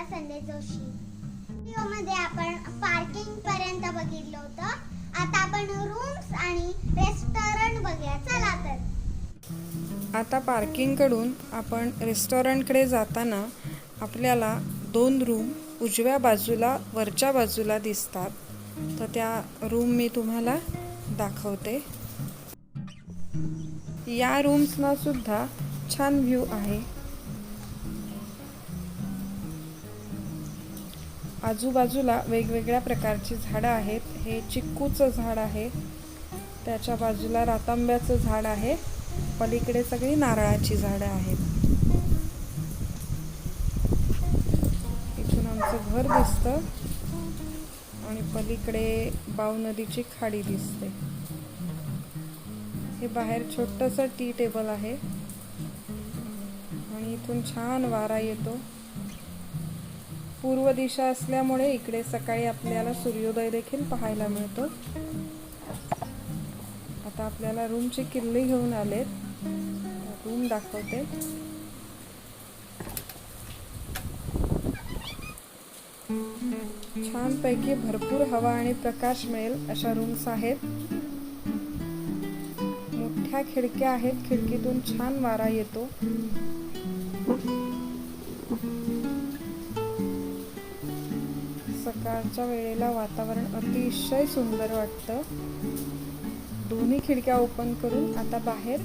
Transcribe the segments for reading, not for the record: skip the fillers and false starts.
संदेश जोशी. व्हिडिओमध्ये आपण पार्किंग पर्यंत बघितलं होतं. आता आपण रूम्स आणि रेस्टॉरंट बघूया. चला तर. आता पार्किंगकडून आपण रेस्टॉरंटकडे जाताना आपल्याला 2 रूम उजव्या बाजूला वरच्या बाजूला दिसतात. तर त्या रूम मी तुम्हाला दाखवते. या रूम्सना सुद्धा छान व्ह्यू आहे. आजूबाजूला वेगवेगळ्या प्रकारची झाडं आहेत. हे चिक्कूचं झाड आहे, त्याच्या बाजूला रातांब्याचं झाड आहे, पलीकडे सगळी नारळाची झाडं आहेत. इथून आमचं घर दिसतं आणि पलीकडे बाव नदीची खाडी दिसते. हे बाहेर छोटंसं टी टेबल आहे आणि इथून छान वारा येतो. पूर्व दिशा असल्यामुळे इकडे सकाळी आपल्याला सूर्योदय देखील पाहायला मिळतो. आता आपल्याला रूमची किल्ली घेऊन आलेत. रूम दाखवते. छानपैकी भरपूर हवा आणि प्रकाश मिळेल अशा रूम्स आहेत. मोठ्या खिडक्या आहेत, खिडकीतून छान वारा येतो. सकाळच्या वेळेला वातावरण अतिशय सुंदर वाटतं. दोन्ही खिडक्या ओपन करून आता बाहेर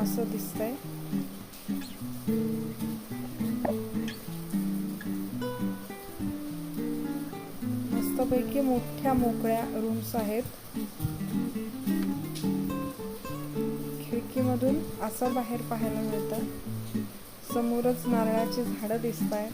असं दिसतंय. मस्तपैकी मोठ्या मोकळ्या रूम्स आहेत. खिडकीमधून असं बाहेर पाहायला मिळतं. समोरच नारळाची झाडं दिसतायत.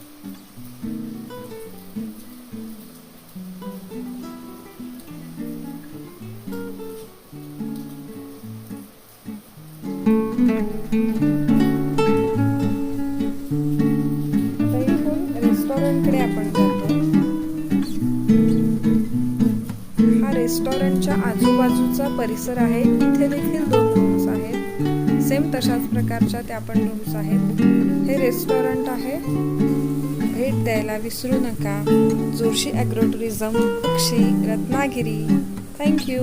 आता इथून रेस्टॉरंटकडे आपण जातो. हा रेस्टॉरंटच्या आजूबाजूचा परिसर आहे. इथे देखील 2 रूम्स आहेत. सेम तशाच प्रकारच्या त्या पण रूम्स आहेत. हे रेस्टॉरंट आहे. भेट द्यायला विसरू नका. जोशी ॲग्रो टुरिझम, पक्षी, रत्नागिरी. थँक्यू.